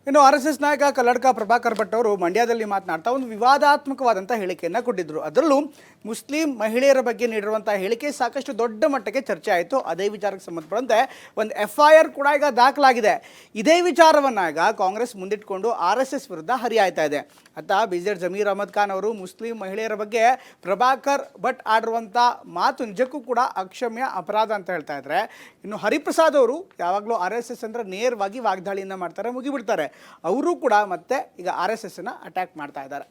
ಇನ್ನು ಆರ್ಎಸ್ಎಸ್ ನಾಯಕ ಕಲ್ಲಡ್ಕ ಪ್ರಭಾಕರ್ ಭಟ್ ಅವರು ಮಂಡ್ಯದಲ್ಲಿ ಮಾತನಾಡ್ತಾ ಒಂದು ವಿವಾದಾತ್ಮಕವಾದಂಥ ಹೇಳಿಕೆಯನ್ನು ಕೊಟ್ಟಿದ್ದರು. ಅದರಲ್ಲೂ ಮುಸ್ಲಿಂ ಮಹಿಳೆಯರ ಬಗ್ಗೆ ನೀಡಿರುವಂಥ ಹೇಳಿಕೆ ಸಾಕಷ್ಟು ದೊಡ್ಡ ಮಟ್ಟಕ್ಕೆ ಚರ್ಚೆ ಆಯಿತು. ಅದೇ ವಿಚಾರಕ್ಕೆ ಸಂಬಂಧಪಟ್ಟಂತೆ ಒಂದು FIR ಕೂಡ ಈಗ ದಾಖಲಾಗಿದೆ. ಇದೇ ವಿಚಾರವನ್ನು ಈಗ ಕಾಂಗ್ರೆಸ್ ಮುಂದಿಟ್ಕೊಂಡು RSS ವಿರುದ್ಧ ಹರಿಯಾಯ್ತಾ ಇದೆ. ಅತ್ತ BZ ಜಮೀರ್ ಅಹಮದ್ ಖಾನ್ ಅವರು ಮುಸ್ಲಿಂ ಮಹಿಳೆಯರ ಬಗ್ಗೆ ಪ್ರಭಾಕರ್ ಭಟ್ ಆಡಿರುವಂಥ ಮಾತು ನಿಜಕ್ಕೂ ಕೂಡ ಅಕ್ಷಮ್ಯ ಅಪರಾಧ ಅಂತ ಹೇಳ್ತಾ ಇದ್ದಾರೆ. ಇನ್ನು ಹರಿಪ್ರಸಾದ್ ಅವರು ಯಾವಾಗಲೂ RSS ಅಂದರೆ ನೇರವಾಗಿ ವಾಗ್ದಾಳಿಯನ್ನು ಮಾಡ್ತಾರೆ, ಮುಗಿಬಿಡ್ತಾರೆ. ಅವರು ಕೂಡ ಮತ್ತೆ ಈಗ RSS ಅನ್ನು ಅಟ್ಯಾಕ್ ಮಾಡ್ತಾ ಇದ್ದಾರೆ.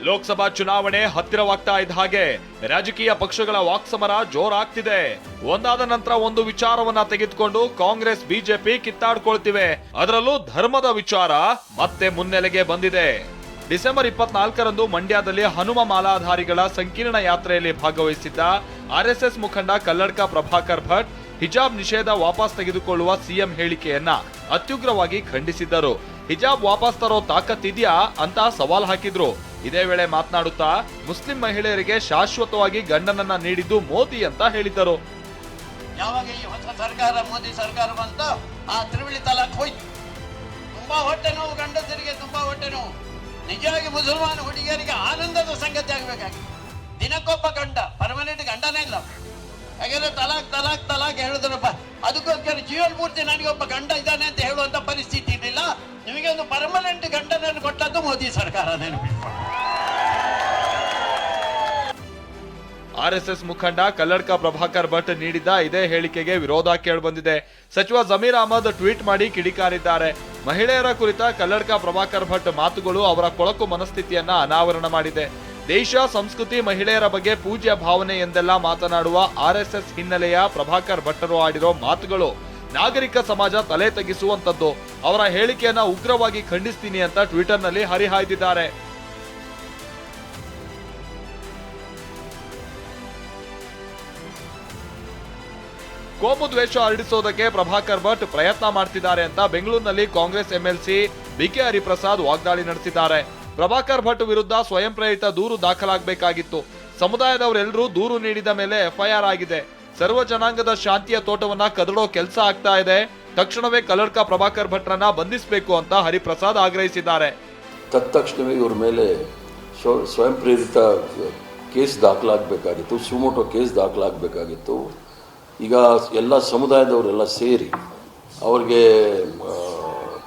ಲೋಕಸಭಾ ಚುನಾವಣೆ ಹತ್ತಿರವಾಗ್ತಾ ಇದ್ದ ಹಾಗೆ ರಾಜಕೀಯ ಪಕ್ಷಗಳ ವಾಕ್ಸಮರ ಜೋರಾಗ್ತಿದೆ. ಒಂದಾದ ನಂತರ ಒಂದು ವಿಚಾರವನ್ನ ತೆಗೆದುಕೊಂಡು ಕಾಂಗ್ರೆಸ್ ಬಿಜೆಪಿ ಕಿತ್ತಾಡ್ಕೊಳ್ತಿವೆ. ಅದರಲ್ಲೂ ಧರ್ಮದ ವಿಚಾರ ಮತ್ತೆ ಮುನ್ನೆಲೆಗೆ ಬಂದಿದೆ. ಡಿಸೆಂಬರ್ 24ರಂದು ಮಂಡ್ಯದಲ್ಲಿ ಹನುಮ ಮಾಲಾಧಾರಿಗಳ ಸಂಕೀರ್ಣ ಯಾತ್ರೆಯಲ್ಲಿ ಭಾಗವಹಿಸಿದ್ದ RSS ಮುಖಂಡ ಕಲ್ಲಡ್ಕ ಪ್ರಭಾಕರ್ ಭಟ್ ಹಿಜಾಬ್ ನಿಷೇಧ ವಾಪಸ್ ತೆಗೆದುಕೊಳ್ಳುವ CM ಹೇಳಿಕೆಯನ್ನ ಅತ್ಯುಗ್ರವಾಗಿ ಖಂಡಿಸಿದ್ದರು. ಹಿಜಾಬ್ ವಾಪಸ್ ತರೋ ತಾಕತ್ತಿದ್ಯಾ ಅಂತ ಸವಾಲ್ ಹಾಕಿದ್ರು. ಇದೇ ವೇಳೆ ಮಾತನಾಡುತ್ತಾ ಮುಸ್ಲಿಂ ಮಹಿಳೆಯರಿಗೆ ಶಾಶ್ವತವಾಗಿ ಗಂಡನನ್ನ ನೀಡಿದ್ದು ಮೋದಿ ಅಂತ ಹೇಳಿದ್ದರು. ಯಾವಾಗ ಈ ಹೊಸ ಸರ್ಕಾರ ಮೋದಿ ಸರ್ಕಾರ ಬಂತ ಆ ತ್ರಿವಳಿ ತಲಾಖ್ ಹೋಯ್ತು. ತುಂಬಾ ಹೊಟ್ಟೆ ನೋವು, ಗಂಡಸರಿಗೆ ತುಂಬಾ ಹೊಟ್ಟೆ ನೋವು. ನಿಜವಾಗಿ ಮುಸಲ್ಮಾನ ಹುಡುಗಿಯರಿಗೆ ಆನಂದದ ಸಂಗತಿ ಆಗ್ಬೇಕಾಗಿ ದಿನಕ್ಕೊಬ್ಬ ಗಂಡ, ಪರ್ಮನೆಂಟ್ ಗಂಡನೇ ಇಲ್ಲ. ಹಾಗಾದ್ರೆ ತಲಾಕ್ ತಲಾಕ್ ತಲಾಕ್ ಹೇಳಿದ್ರಪ್ಪ, ಅದಕ್ಕೋಸ್ಕರ ಜೀವನ ಪೂರ್ತಿ ನನಗೊಬ್ಬ ಗಂಡ ಇದ್ದಾನೆ ಅಂತ ಹೇಳುವಂತ ಪರಿಸ್ಥಿತಿ ಇರಲಿಲ್ಲ. ನಿಮಗೆ ಒಂದು ಪರ್ಮನೆಂಟ್ ಗಂಡನನ್ನು ಕೊಟ್ಟದ್ದು ಮೋದಿ ಸರ್ಕಾರ. ನೆನಪಿಟ್ಕೊಂಡು RSS ಮುಖಂಡ ಕಲ್ಲಡ್ಕ ಪ್ರಭಾಕರ್ ಭಟ್ ನೀಡಿದ್ದ ಇದೇ ಹೇಳಿಕೆಗೆ ವಿರೋಧ ಕೇಳಿಬಂದಿದೆ. ಸಚಿವ ಜಮೀರ್ ಅಹಮದ್ ಟ್ವೀಟ್ ಮಾಡಿ ಕಿಡಿಕಾರಿದ್ದಾರೆ. ಮಹಿಳೆಯರ ಕುರಿತ ಕಲ್ಲಡ್ಕ ಪ್ರಭಾಕರ್ ಭಟ್ ಮಾತುಗಳು ಅವರ ಕೊಳಕು ಮನಸ್ಥಿತಿಯನ್ನ ಅನಾವರಣ ಮಾಡಿದೆ. ದೇಶ, ಸಂಸ್ಕೃತಿ, ಮಹಿಳೆಯರ ಬಗ್ಗೆ ಪೂಜ್ಯ ಭಾವನೆ ಎಂದೆಲ್ಲ ಮಾತನಾಡುವ RSS ಹಿನ್ನೆಲೆಯ ಪ್ರಭಾಕರ್ ಭಟ್ಟರು ಆಡಿರೋ ಮಾತುಗಳು ನಾಗರಿಕ ಸಮಾಜ ತಲೆ ತಗ್ಗಿಸುವಂತದ್ದು. ಅವರ ಹೇಳಿಕೆಯನ್ನ ಉಗ್ರವಾಗಿ ಖಂಡಿಸ್ತೀನಿ ಅಂತ ಟ್ವಿಟರ್ನಲ್ಲಿ ಹರಿಹಾಯ್ದಿದ್ದಾರೆ. ಕೋಮು ದ್ವೇಷ ಹರಡಿಸೋದಕ್ಕೆ ಪ್ರಭಾಕರ್ ಭಟ್ ಪ್ರಯತ್ನ ಮಾಡ್ತಿದ್ದಾರೆ ಅಂತ ಬೆಂಗಳೂರಿನಲ್ಲಿ ಕಾಂಗ್ರೆಸ್ MLC BK ಹರಿಪ್ರಸಾದ್ ವಾಗ್ದಾಳಿ ನಡೆಸಿದ್ದಾರೆ. ಪ್ರಭಾಕರ್ ಭಟ್ ವಿರುದ್ಧ ಸ್ವಯಂ ಪ್ರೇರಿತ ದೂರು ದಾಖಲಾಗಬೇಕಾಗಿತ್ತು. ಸಮುದಾಯದವರೆಲ್ಲರೂ ದೂರು ನೀಡಿದ ಮೇಲೆ FIR ಆಗಿದೆ. ಸರ್ವ ಜನಾಂಗದ ಶಾಂತಿಯ ತೋಟವನ್ನ ಕದಡೋ ಕೆಲಸ ಆಗ್ತಾ ಇದೆ. ತಕ್ಷಣವೇ ಕಲ್ಲಡ್ಕ ಪ್ರಭಾಕರ್ ಭಟ್ರನ್ನ ಬಂಧಿಸಬೇಕು ಅಂತ ಹರಿಪ್ರಸಾದ್ ಆಗ್ರಹಿಸಿದ್ದಾರೆ. ತಕ್ಷಣವೇ ಇವ್ರ ಮೇಲೆ ಸ್ವಯಂ ಪ್ರೇರಿತ ಕೇಸ್ ದಾಖಲಾಗಬೇಕಾಗಿತ್ತು, ಸುಮೋಟೋ ಕೇಸ್ ದಾಖಲಾಗಬೇಕಾಗಿತ್ತು. ಈಗ ಎಲ್ಲ ಸಮುದಾಯದವರೆಲ್ಲ ಸೇರಿ ಅವ್ರಿಗೆ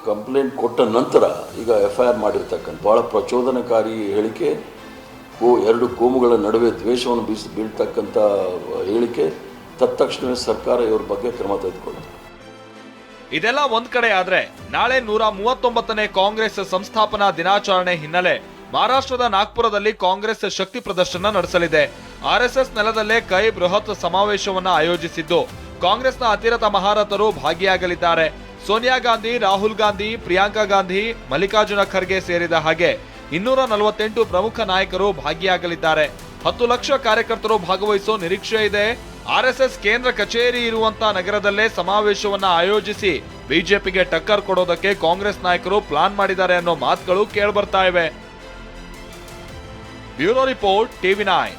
ಕಂಪ್ಲೇಂಟ್ ಕೊಟ್ಟ ನಂತರ ಈಗ FIR ಮಾಡಿರ್ತಕ್ಕಂಥ ಭಾಳ ಪ್ರಚೋದನಕಾರಿ ಹೇಳಿಕೆ, ಎರಡು ಕೋಮುಗಳ ನಡುವೆ ದ್ವೇಷವನ್ನು ಬೀಳ್ತಕ್ಕಂಥ ಹೇಳಿಕೆ, ತಕ್ಷಣವೇ ಸರ್ಕಾರ ಇವ್ರ ಬಗ್ಗೆ ಕ್ರಮ ತೆಗೆದುಕೊಳ್ಳುತ್ತೆ. ಇದೆಲ್ಲ ಒಂದ್ ಕಡೆ ಆದ್ರೆ ನಾಳೆ 139ನೇ ಕಾಂಗ್ರೆಸ್ ಸಂಸ್ಥಾಪನಾ ದಿನಾಚರಣೆ ಹಿನ್ನೆಲೆ ಮಹಾರಾಷ್ಟ್ರದ ನಾಗ್ಪುರದಲ್ಲಿ ಕಾಂಗ್ರೆಸ್ ಶಕ್ತಿ ಪ್ರದರ್ಶನ ನಡೆಸಲಿದೆ. RSS ನೆಲದಲ್ಲೇ ಕೈ ಬೃಹತ್ ಸಮಾವೇಶವನ್ನ ಆಯೋಜಿಸಿದ್ದು ಕಾಂಗ್ರೆಸ್ನ ಅತಿರಥ ಮಹಾರಥರು ಭಾಗಿಯಾಗಲಿದ್ದಾರೆ. ಸೋನಿಯಾ ಗಾಂಧಿ, ರಾಹುಲ್ ಗಾಂಧಿ, ಪ್ರಿಯಾಂಕಾ ಗಾಂಧಿ, ಮಲ್ಲಿಕಾರ್ಜುನ ಖರ್ಗೆ ಸೇರಿದ ಹಾಗೆ 248 ಪ್ರಮುಖ ನಾಯಕರು ಭಾಗಿಯಾಗಲಿದ್ದಾರೆ. 10 ಲಕ್ಷ ಕಾರ್ಯಕರ್ತರು ಭಾಗವಹಿಸೋ ನಿರೀಕ್ಷೆ ಇದೆ. RSS ಕೇಂದ್ರ ಕಚೇರಿ ಇರುವಂತ ನಗರದಲ್ಲೇ ಸಮಾವೇಶವನ್ನ ಆಯೋಜಿಸಿ ಬಿಜೆಪಿಗೆ ಟಕ್ಕರ್ ಕೊಡೋದಕ್ಕೆ ಕಾಂಗ್ರೆಸ್ ನಾಯಕರು ಪ್ಲಾನ್ ಮಾಡಿದ್ದಾರೆ ಅನ್ನೋ ಮಾತುಗಳು ಕೇಳ್ಬರ್ತಾ ಇವೆ. Bureau report, TV9.